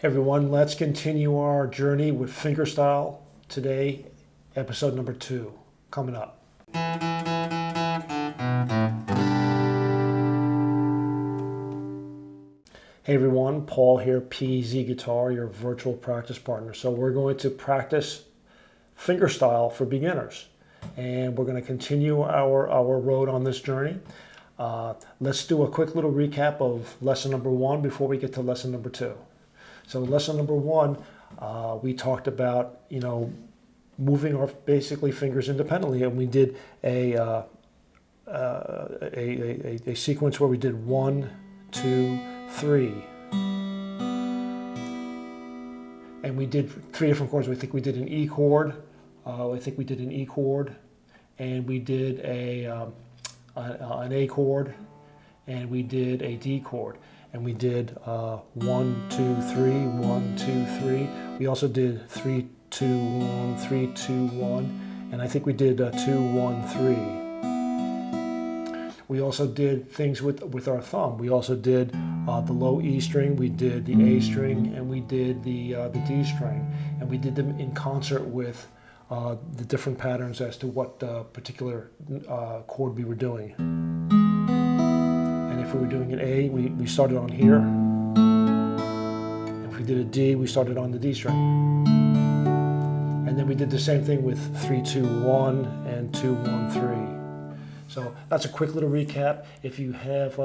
Hey everyone, let's continue our journey with fingerstyle today, episode number 2 coming up. Hey everyone, Paul here, PZ Guitar, your virtual practice partner. So we're going to practice fingerstyle for beginners, and we're going to continue our road on this journey. Let's do a quick little recap of lesson number 1 before we get to lesson number 2. So lesson number 1, we talked about, moving our basically fingers independently, and we did a sequence where we did 1, 2, 3, and we did 3 different chords. I think we did an E chord. And we did an A chord, and we did a D chord. And we did 1, 2, 3, 1, 2, 3. We also did 3, 2, 1, 3, 2, 1, and I think we did 2, 1, 3. We also did things with our thumb. We also did the low E string, we did the A string, and we did the D string, and we did them in concert with the different patterns as to what particular chord we were doing. If we were doing an A, we started on here. If we did a D, we started on the D string. And then we did the same thing with 3, 2, 1 and 2, 1, 3. So that's a quick little recap. If you have,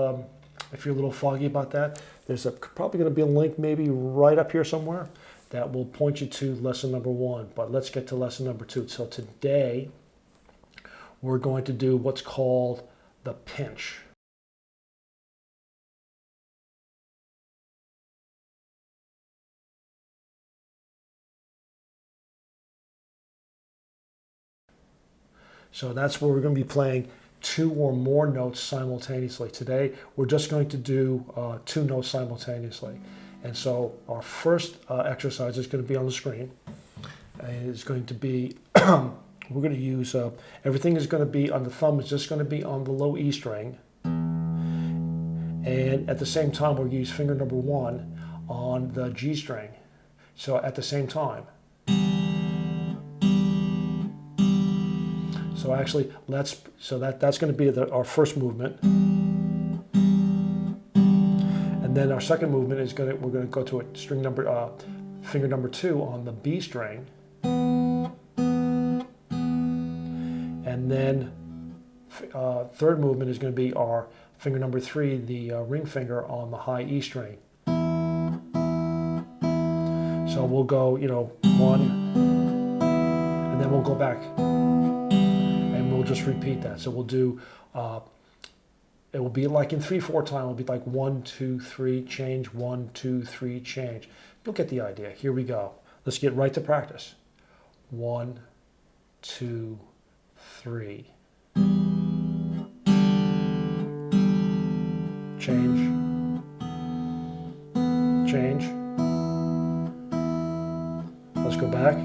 if you're a little foggy about that, there's probably going to be a link maybe right up here somewhere that will point you to lesson number 1. But let's get to lesson number 2. So today we're going to do what's called the pinch. So that's where we're going to be playing 2 or more notes simultaneously. Today, we're just going to do 2 notes simultaneously. And so our first exercise is going to be on the screen. And it's going to be, we're going to use, everything is going to be on the thumb, is just going to be on the low E string. And at the same time, we'll use finger number 1 on the G string. So at the same time. So actually, that's going to be our first movement, and then our second movement is we're going to go to a string number, finger number 2 on the B string, and then third movement is going to be our finger number 3, the ring finger on the high E string. So we'll go, 1, and then we'll go back. We'll just repeat that. So we'll do, it will be like in 3/4 time, it'll be like 1, 2, 3, change, 1, 2, 3, change. You'll get the idea. Here we go. Let's get right to practice. 1, 2, 3. Change. Change. Let's go back.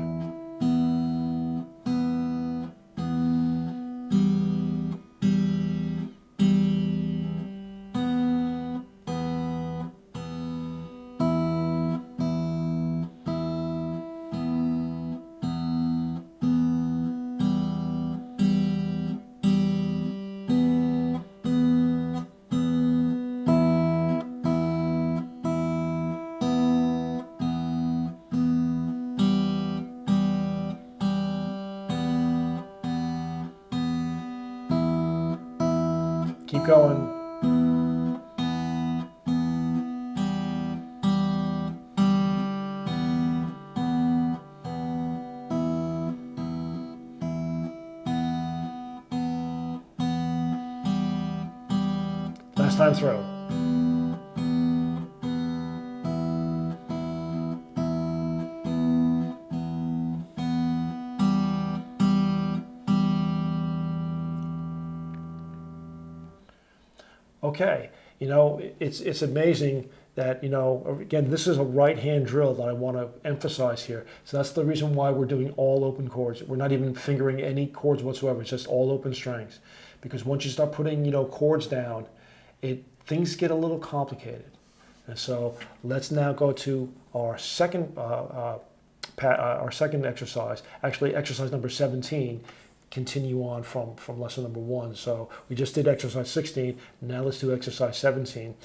Keep going. Last time through. Okay, it's amazing that, again, this is a right hand drill that I want to emphasize here. So that's the reason why we're doing all open chords. We're not even fingering any chords whatsoever. It's just all open strings. Because once you start putting, chords down, things get a little complicated. And so let's now go to our second exercise, actually exercise number 17, continue on from lesson number 1. So we just did exercise 16. Now let's do exercise 17,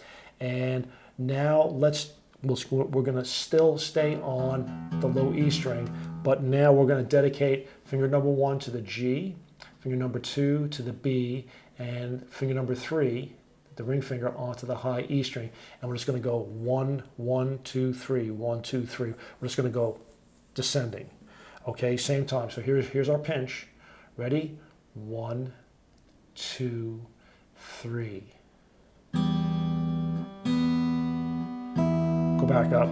and now we're going to still stay on the low E string, but now we're going to dedicate finger number 1 to the G, finger number 2 to the B, and finger number 3, the ring finger, onto the high E string. And we're just going to go 1, 1, 2, 3, 1, 2, 3. We're just going to go descending. Okay, same time. So here's our pinch. Ready? 1, 2, 3. Go back up.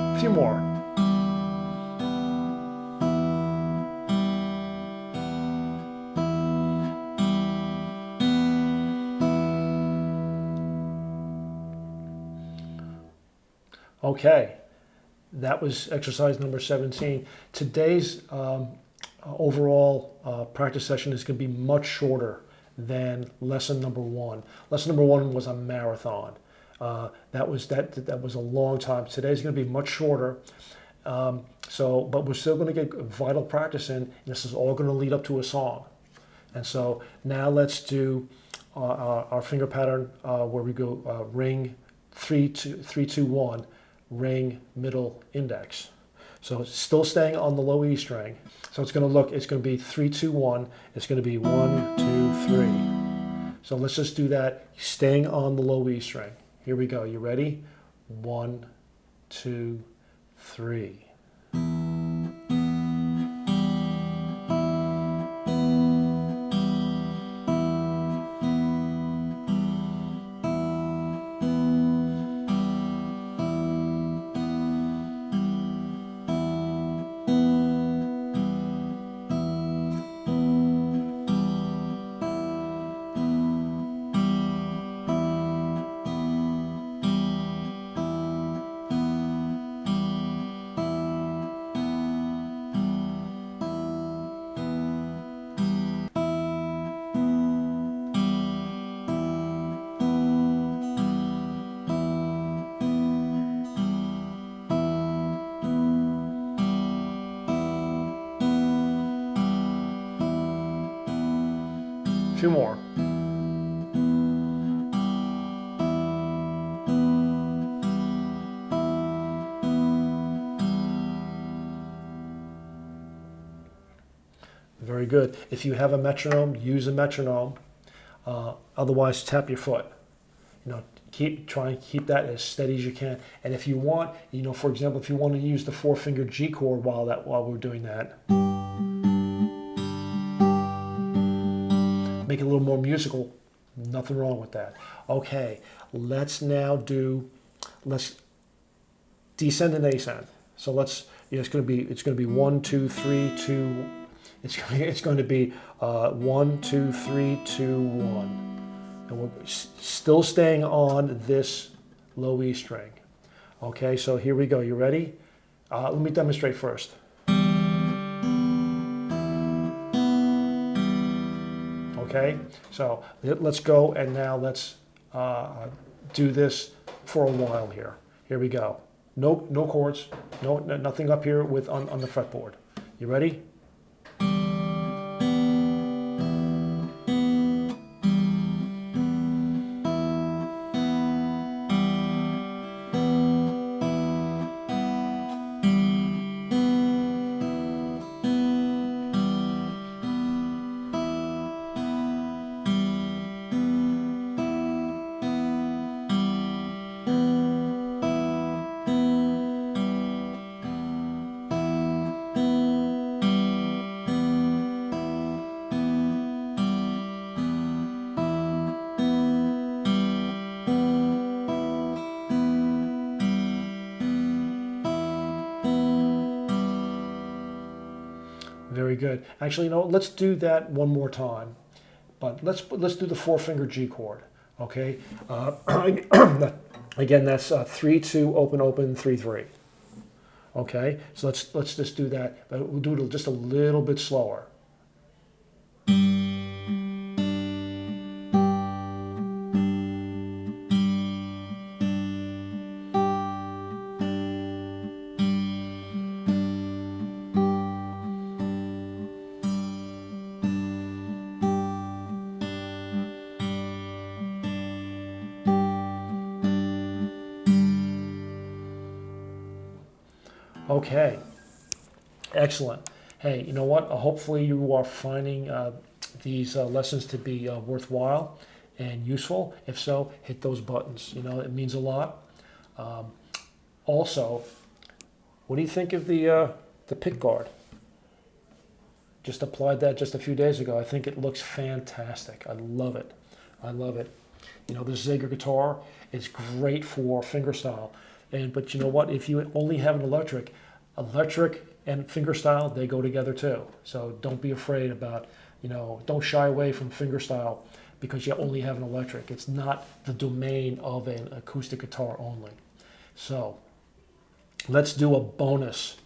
A few more. Okay, that was exercise number 17. Today's overall practice session is going to be much shorter than lesson number 1. Lesson number 1 was a marathon. That was a long time. Today's going to be much shorter. But we're still going to get vital practice in. And this is all going to lead up to a song. And so now let's do our finger pattern where we go ring 3, 2, 3, 2, 1, ring, middle, index. So it's still staying on the low E string. So it's going to be 3, 2, 1. It's going to be 1, 2, 3. So let's just do that, staying on the low E string. Here we go. You ready? 1, 2, 3. A few more. Very good. If you have a metronome, use a metronome. Otherwise, tap your foot. Try and keep that as steady as you can. And if you want, for example, if you want to use the 4-finger G chord while we're doing that, make it a little more musical. Nothing wrong with that. Okay, let's descend and ascend. So it's going to be 1, 2, 3, 2. It's going to be 1, 2, 3, 2, 1. And we're still staying on this low E string. Okay, so here we go. You ready? Let me demonstrate first. Okay, so let's go, and now let's do this for a while here. Here we go. No chords, nothing up here on the fretboard. You ready? Very good. Actually, let's do that one more time. But let's do the 4-finger G chord. Okay. Again, that's 3-2 open open 3-3. Okay. So let's just do that, but we'll do it just a little bit slower. Okay, excellent. Hey, you know what? Hopefully you are finding these lessons to be worthwhile and useful. If so, hit those buttons. It means a lot. Also, what do you think of the pick guard? Just applied that just a few days ago. I think it looks fantastic. I love it. I love it. This Zager guitar is great for fingerstyle. But you know what? If you only have an electric and fingerstyle, they go together too. So don't be afraid about, don't shy away from fingerstyle because you only have an electric. It's not the domain of an acoustic guitar only. So let's do a bonus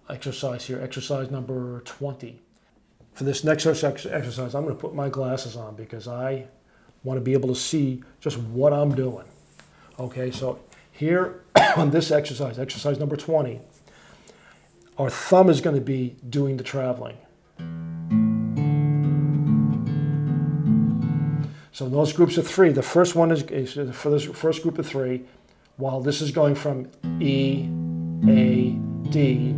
exercise here, exercise number 20. For this next exercise, I'm going to put my glasses on because I want to be able to see just what I'm doing. Okay, so here on this exercise number 20, our thumb is going to be doing the traveling. So in those groups of 3, the first one is for this first group of 3, while this is going from E, A, D,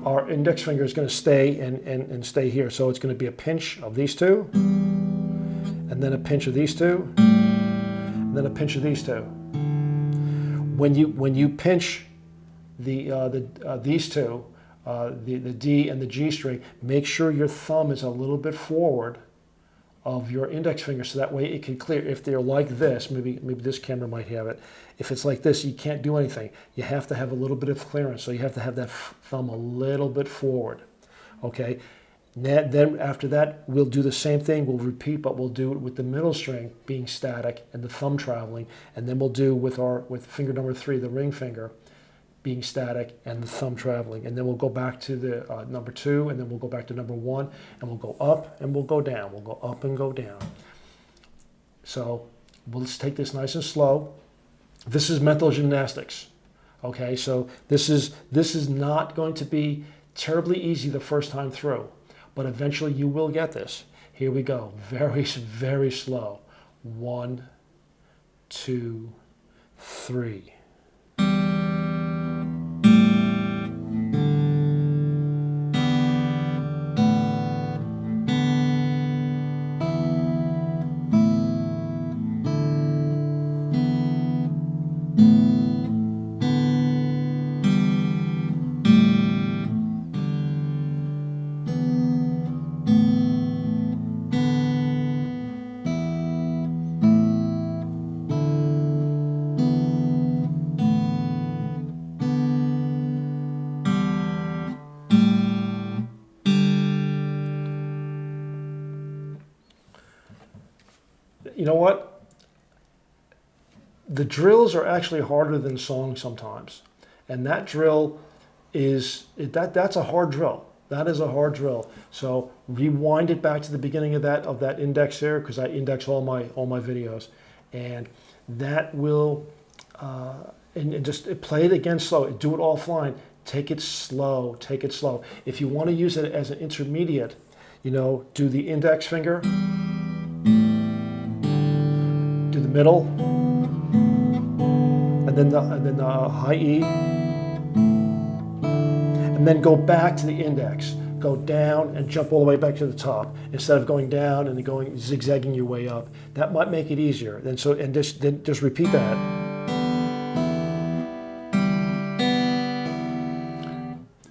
our index finger is going to stay and stay here. So it's going to be a pinch of these 2, and then a pinch of these 2, and then a pinch of these 2. When you pinch these 2, the D and the G string, make sure your thumb is a little bit forward of your index finger, so that way it can clear. If they're like this, maybe this camera might have it. If it's like this, you can't do anything. You have to have a little bit of clearance, so you have to have that thumb a little bit forward. Okay. Then after that, we'll do the same thing. We'll repeat, but we'll do it with the middle string being static and the thumb traveling, and then we'll do with finger number 3, the ring finger, being static and the thumb traveling, and then we'll go back to the number 2, and then we'll go back to number 1, and we'll go up and we'll go down. We'll go up and go down. So let's take this nice and slow. This is mental gymnastics. Okay, so this is not going to be terribly easy the first time through, but eventually you will get this. Here we go. Very, very slow. 1, 2, 3. You know what? The drills are actually harder than songs sometimes. And that drill that's a hard drill. That is a hard drill. So rewind it back to the beginning of that index there, because I index all my videos. And that will and just play it again slow. Do it offline. Take it slow. Take it slow. If you want to use it as an intermediate, do the index finger, do the middle, and then the high E, and then go back to the index. Go down and jump all the way back to the top instead of going down and going zigzagging your way up. That might make it easier. Then just repeat that.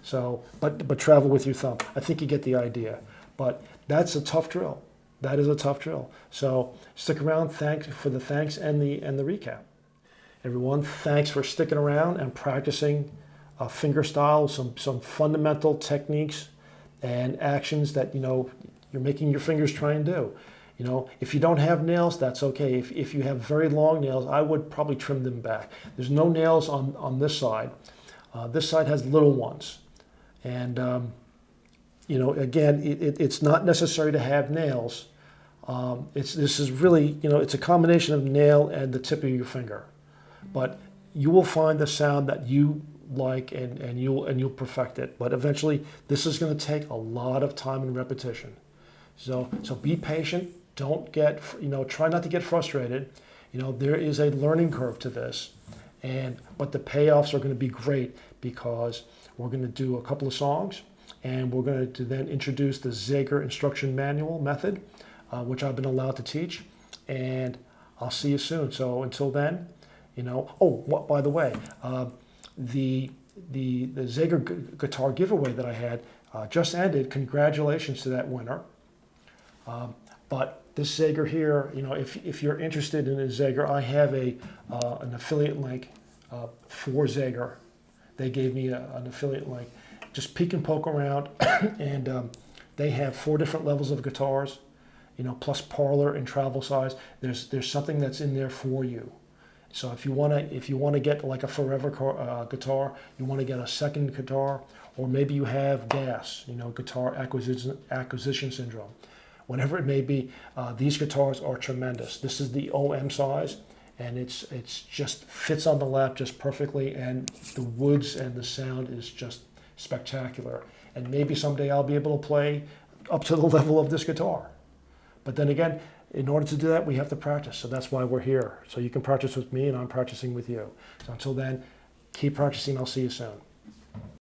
So, but travel with your thumb. I think you get the idea. But that's a tough drill. That is a tough drill. So stick around. Thanks for the thanks and the recap. Everyone, thanks for sticking around and practicing fingerstyle, some fundamental techniques and actions that, you're making your fingers try and do. If you don't have nails, that's okay. If you have very long nails, I would probably trim them back. There's no nails on this side. This side has little ones. And, again, it's not necessary to have nails. This is really, it's a combination of nail and the tip of your finger. But you will find the sound that you like, and you'll perfect it. But eventually, this is going to take a lot of time and repetition. So be patient. Don't get, try not to get frustrated. There is a learning curve to this, but the payoffs are going to be great, because we're going to do a couple of songs, and we're going to then introduce the Zager instruction manual method, which I've been allowed to teach, and I'll see you soon. So until then, by the way, the Zager guitar giveaway that I had just ended. Congratulations to that winner. But this Zager here, if you're interested in a Zager, I have an affiliate link for Zager. They gave me an affiliate link. Just peek and poke around, and they have 4 different levels of guitars, plus parlor and travel size. There's something that's in there for you. So if you wanna get like a forever guitar, you want to get a second guitar, or maybe you have GAS, guitar acquisition syndrome. Whatever it may be, these guitars are tremendous. This is the OM size, and it's just fits on the lap just perfectly, and the woods and the sound is just spectacular. And maybe someday I'll be able to play up to the level of this guitar. But then again, in order to do that, we have to practice. So that's why we're here. So you can practice with me, and I'm practicing with you. So until then, keep practicing. I'll see you soon.